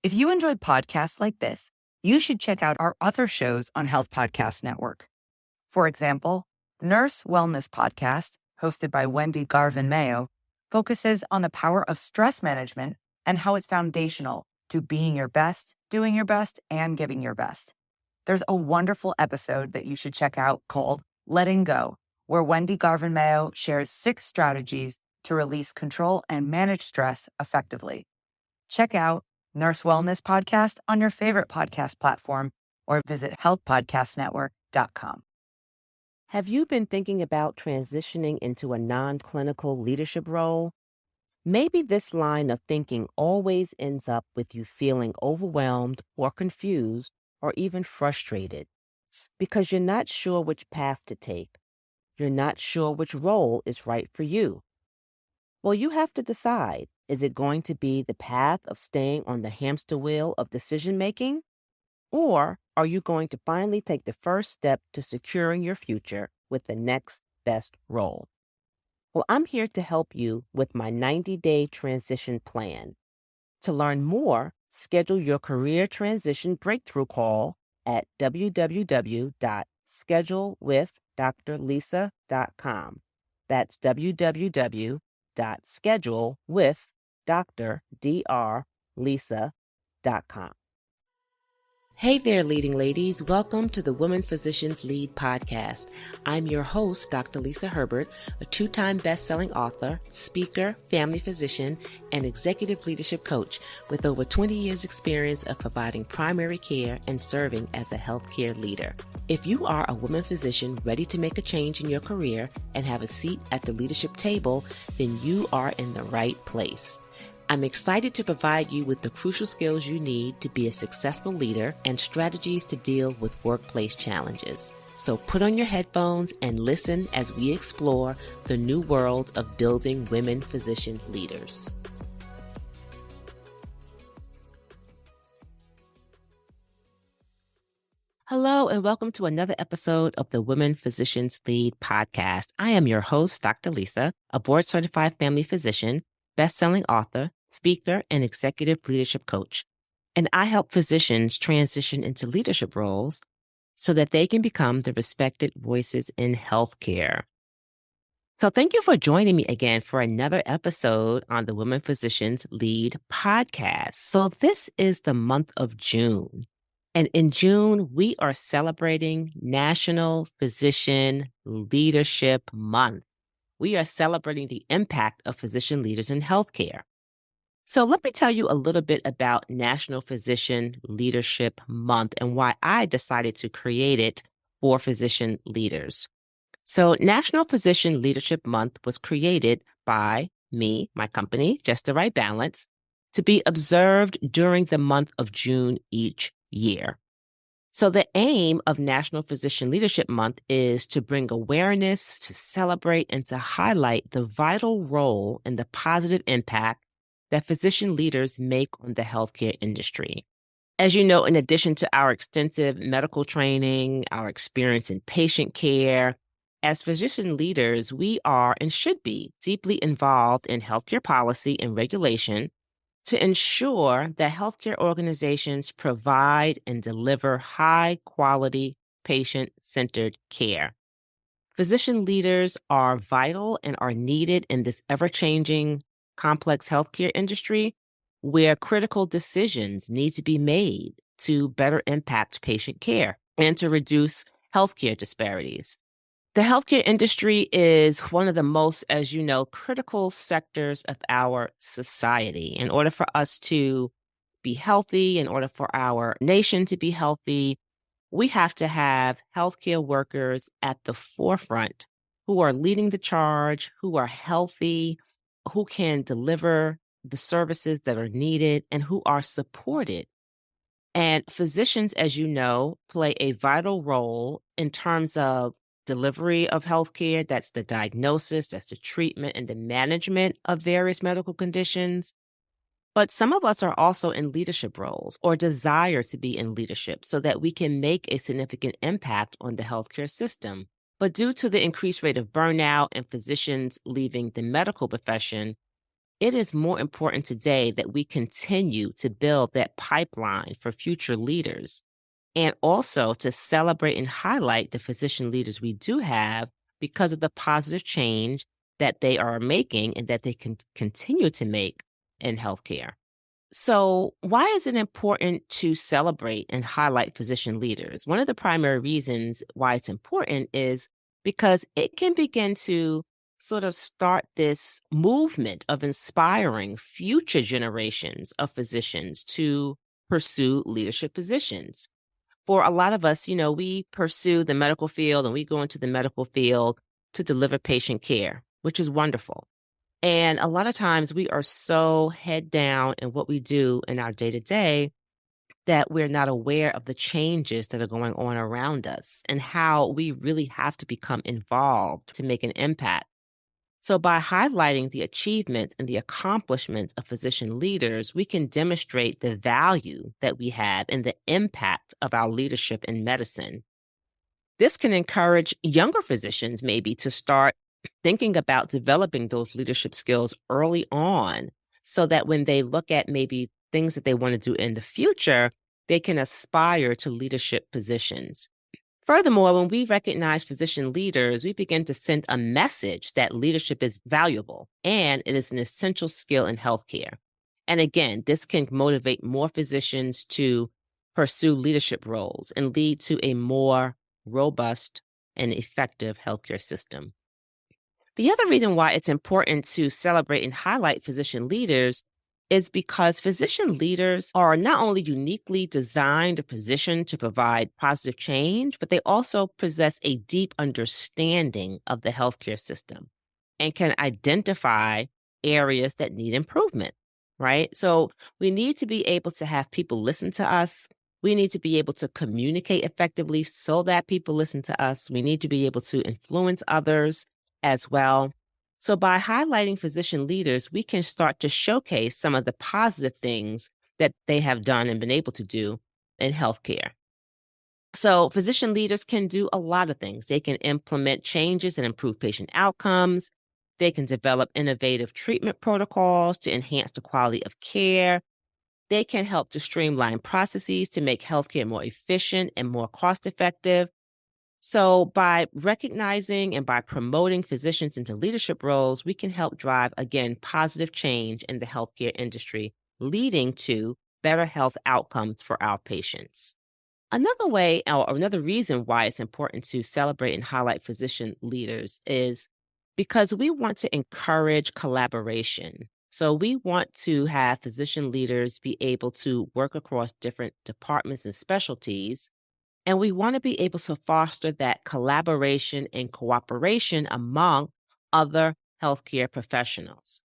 If you enjoy podcasts like this, you should check out our other shows on Health Podcast Network. For example, Nurse Wellness Podcast, hosted by Wendy Garvin Mayo, focuses on the power of stress management and how it's foundational to being your best, doing your best, and giving your best. There's a wonderful episode that you should check out called Letting Go, where Wendy Garvin Mayo shares 6 strategies to release control and manage stress effectively. Check out Nurse Wellness Podcast on your favorite podcast platform or visit healthpodcastnetwork.com. Have you been thinking about transitioning into a non-clinical leadership role? Maybe this line of thinking always ends up with you feeling overwhelmed or confused or even frustrated because you're not sure which path to take. You're not sure which role is right for you. Well, you have to decide. Is it going to be the path of staying on the hamster wheel of decision making? Or are you going to finally take the first step to securing your future with the next best role? Well, I'm here to help you with my 90-day transition plan. To learn more, schedule your career transition breakthrough call at www.schedulewithdrlisa.com. That's www.schedulewithdrlisa.com. Hey there, leading ladies. Welcome to the Women Physicians Lead podcast. I'm your host, Dr. Lisa Herbert, a 2-time best-selling author, speaker, family physician, and executive leadership coach with over 20 years experience of providing primary care and serving as a healthcare leader. If you are a woman physician ready to make a change in your career and have a seat at the leadership table, then you are in the right place. I'm excited to provide you with the crucial skills you need to be a successful leader and strategies to deal with workplace challenges. So put on your headphones and listen as we explore the new world of building women physician leaders. Hello, and welcome to another episode of the Women Physicians Lead podcast. I am your host, Dr. Lisa, a board-certified family physician, best-selling author, speaker, and executive leadership coach. And I help physicians transition into leadership roles so that they can become the respected voices in healthcare. So thank you for joining me again for another episode on the Women Physicians Lead podcast. So this is the month of June. And in June, we are celebrating National Physician Leadership Month. We are celebrating the impact of physician leaders in healthcare. So let me tell you a little bit about National Physician Leadership Month and why I decided to create it for physician leaders. So National Physician Leadership Month was created by me, my company, Just the Right Balance, to be observed during the month of June each year. So the aim of National Physician Leadership Month is to bring awareness, to celebrate, and to highlight the vital role and the positive impact that physician leaders make on the healthcare industry. As you know, in addition to our extensive medical training, our experience in patient care, as physician leaders, we are and should be deeply involved in healthcare policy and regulation to ensure that healthcare organizations provide and deliver high-quality, patient-centered care. Physician leaders are vital and are needed in this ever-changing, complex healthcare industry where critical decisions need to be made to better impact patient care and to reduce healthcare disparities. The healthcare industry is one of the most, as you know, critical sectors of our society. In order for us to be healthy, in order for our nation to be healthy, we have to have healthcare workers at the forefront who are leading the charge, who are healthy, who can deliver the services that are needed, and who are supported. And physicians, as you know, play a vital role in terms of delivery of healthcare. That's the diagnosis, that's the treatment, and the management of various medical conditions. But some of us are also in leadership roles or desire to be in leadership so that we can make a significant impact on the healthcare system. But due to the increased rate of burnout and physicians leaving the medical profession, it is more important today that we continue to build that pipeline for future leaders and also to celebrate and highlight the physician leaders we do have because of the positive change that they are making and that they can continue to make in healthcare. So, why is it important to celebrate and highlight physician leaders? One of the primary reasons why it's important is because it can begin to sort of start this movement of inspiring future generations of physicians to pursue leadership positions. For a lot of us, we pursue the medical field and we go into the medical field to deliver patient care, which is wonderful. And a lot of times we are so head down in what we do in our day to day that we're not aware of the changes that are going on around us and how we really have to become involved to make an impact. So, by highlighting the achievements and the accomplishments of physician leaders, we can demonstrate the value that we have and the impact of our leadership in medicine. This can encourage younger physicians maybe to start thinking about developing those leadership skills early on so that when they look at maybe things that they want to do in the future, they can aspire to leadership positions. Furthermore, when we recognize physician leaders, we begin to send a message that leadership is valuable and it is an essential skill in healthcare. And again, this can motivate more physicians to pursue leadership roles and lead to a more robust and effective healthcare system. The other reason why it's important to celebrate and highlight physician leaders is because physician leaders are not only uniquely designed or positioned to provide positive change, but they also possess a deep understanding of the healthcare system and can identify areas that need improvement, right? So we need to be able to have people listen to us. We need to be able to communicate effectively so that people listen to us. We need to be able to influence others as well. So, by highlighting physician leaders, we can start to showcase some of the positive things that they have done and been able to do in healthcare. So, physician leaders can do a lot of things. They can implement changes and improve patient outcomes. They can develop innovative treatment protocols to enhance the quality of care. They can help to streamline processes to make healthcare more efficient and more cost effective. So, by recognizing and by promoting physicians into leadership roles, we can help drive, again, positive change in the healthcare industry, leading to better health outcomes for our patients. Another way, or another reason why it's important to celebrate and highlight physician leaders is because we want to encourage collaboration. So, we want to have physician leaders be able to work across different departments and specialties, and we want to be able to foster that collaboration and cooperation among other healthcare professionals.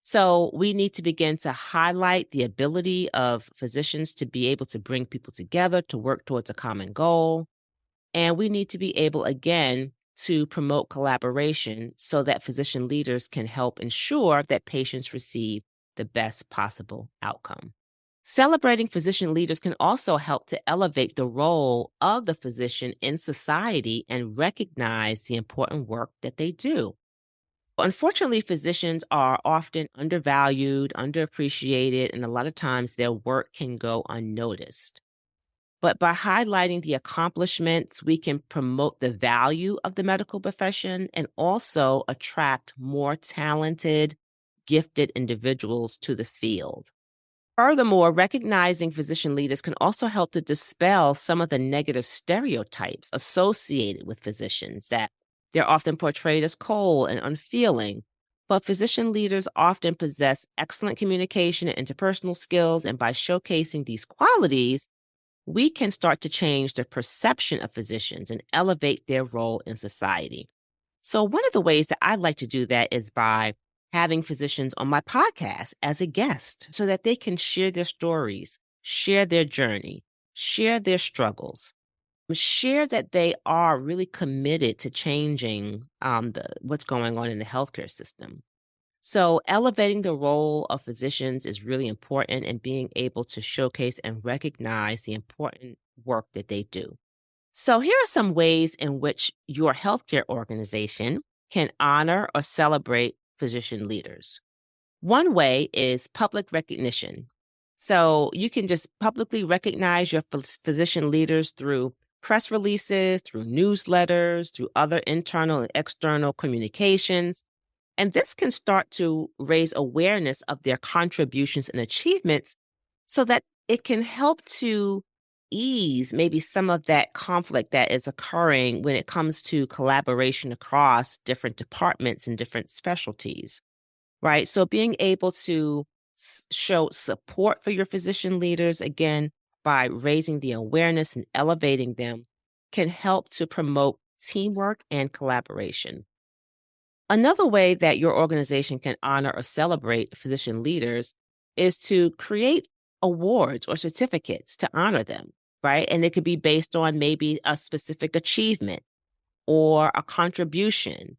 So we need to begin to highlight the ability of physicians to be able to bring people together to work towards a common goal. And we need to be able, again, to promote collaboration so that physician leaders can help ensure that patients receive the best possible outcome. Celebrating physician leaders can also help to elevate the role of the physician in society and recognize the important work that they do. Unfortunately, physicians are often undervalued, underappreciated, and a lot of times their work can go unnoticed. But by highlighting the accomplishments, we can promote the value of the medical profession and also attract more talented, gifted individuals to the field. Furthermore, recognizing physician leaders can also help to dispel some of the negative stereotypes associated with physicians, that they're often portrayed as cold and unfeeling. But physician leaders often possess excellent communication and interpersonal skills, and by showcasing these qualities, we can start to change the perception of physicians and elevate their role in society. So, one of the ways that I like to do that is by having physicians on my podcast as a guest so that they can share their stories, share their journey, share their struggles, share that they are really committed to changing what's going on in the healthcare system. So, elevating the role of physicians is really important, and being able to showcase and recognize the important work that they do. So, here are some ways in which your healthcare organization can honor or celebrate physician leaders. One way is public recognition. So you can just publicly recognize your physician leaders through press releases, through newsletters, through other internal and external communications. And this can start to raise awareness of their contributions and achievements so that it can help to ease maybe some of that conflict that is occurring when it comes to collaboration across different departments and different specialties, right? So being able to show support for your physician leaders, again, by raising the awareness and elevating them, can help to promote teamwork and collaboration. Another way that your organization can honor or celebrate physician leaders is to create awards or certificates to honor them, right? And it could be based on maybe a specific achievement or a contribution,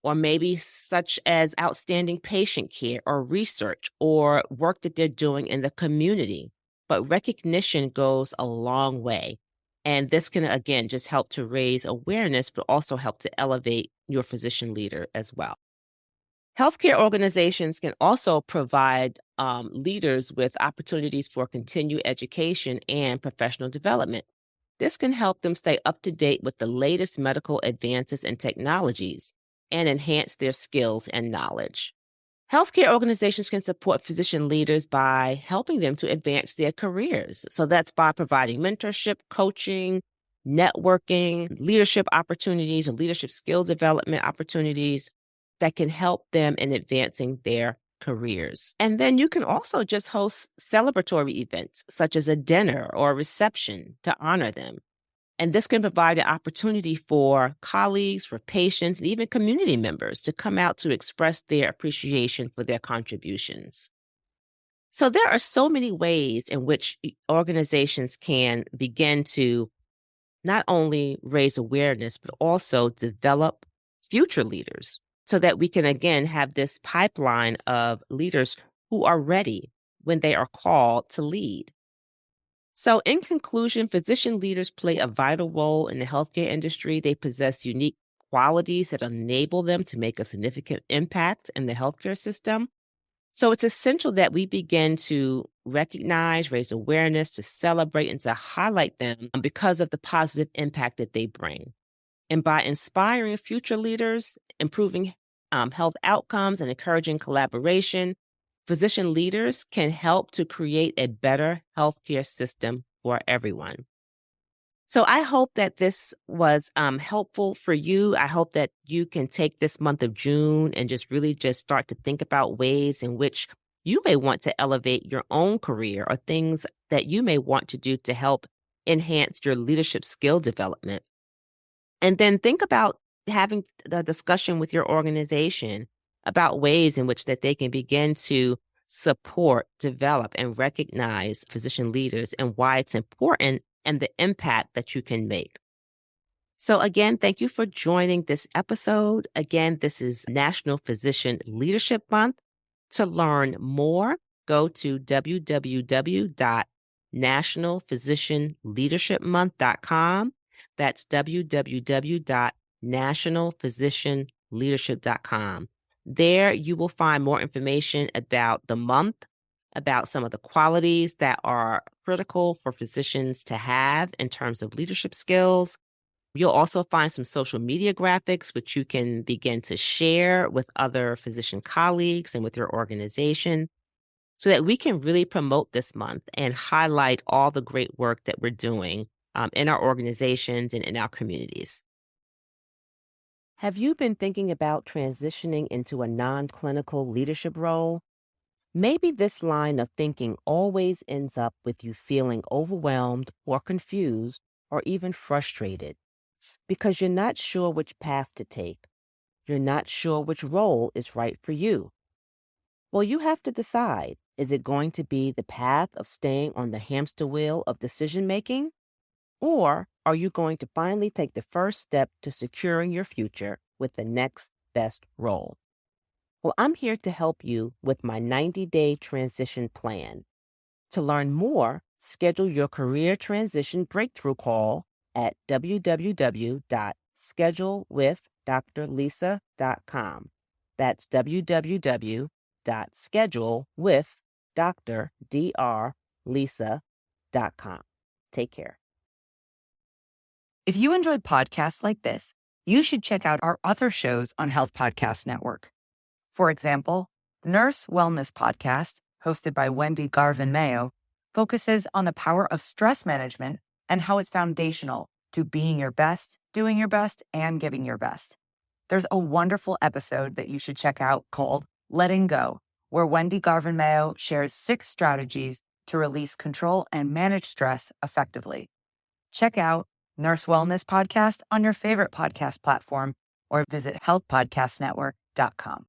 or maybe such as outstanding patient care or research or work that they're doing in the community. But recognition goes a long way. And this can, again, just help to raise awareness, but also help to elevate your physician leader as well. Healthcare organizations can also provide leaders with opportunities for continued education and professional development. This can help them stay up to date with the latest medical advances and technologies and enhance their skills and knowledge. Healthcare organizations can support physician leaders by helping them to advance their careers. So that's by providing mentorship, coaching, networking, leadership opportunities, or leadership skill development opportunities that can help them in advancing their careers. And then you can also just host celebratory events, such as a dinner or a reception to honor them. And this can provide an opportunity for colleagues, for patients, and even community members to come out to express their appreciation for their contributions. So there are so many ways in which organizations can begin to not only raise awareness, but also develop future leaders so that we can, again, have this pipeline of leaders who are ready when they are called to lead. So, in conclusion, physician leaders play a vital role in the healthcare industry. They possess unique qualities that enable them to make a significant impact in the healthcare system. So, it's essential that we begin to recognize, raise awareness, to celebrate, and to highlight them because of the positive impact that they bring. And by inspiring future leaders, improving health outcomes, and encouraging collaboration, physician leaders can help to create a better healthcare system for everyone. So I hope that this was helpful for you. I hope that you can take this month of June and just really just start to think about ways in which you may want to elevate your own career or things that you may want to do to help enhance your leadership skill development. And then think about having the discussion with your organization about ways in which that they can begin to support, develop, and recognize physician leaders and why it's important and the impact that you can make. So again, thank you for joining this episode. Again, this is National Physician Leadership Month. To learn more, go to www.nationalphysicianleadershipmonth.com. That's www.nationalphysicianleadership.com. There you will find more information about the month, about some of the qualities that are critical for physicians to have in terms of leadership skills. You'll also find some social media graphics, which you can begin to share with other physician colleagues and with your organization so that we can really promote this month and highlight all the great work that we're doing in our organizations and in our communities. Have you been thinking about transitioning into a non-clinical leadership role? Maybe this line of thinking always ends up with you feeling overwhelmed or confused or even frustrated because you're not sure which path to take. You're not sure which role is right for you. Well, you have to decide. Is it going to be the path of staying on the hamster wheel of decision making? Or are you going to finally take the first step to securing your future with the next best role? Well, I'm here to help you with my 90-day transition plan. To learn more, schedule your career transition breakthrough call at www.schedulewithdrlisa.com. That's www www.schedule with drdrlisa.com. Take care. If you enjoyed podcasts like this, you should check out our other shows on Health Podcast Network. For example, Nurse Wellness Podcast, hosted by Wendy Garvin Mayo, focuses on the power of stress management and how it's foundational to being your best, doing your best, and giving your best. There's a wonderful episode that you should check out called Letting Go, where Wendy Garvin Mayo shares 6 strategies to release control and manage stress effectively. Check out Nurse Wellness Podcast on your favorite podcast platform or visit healthpodcastnetwork.com.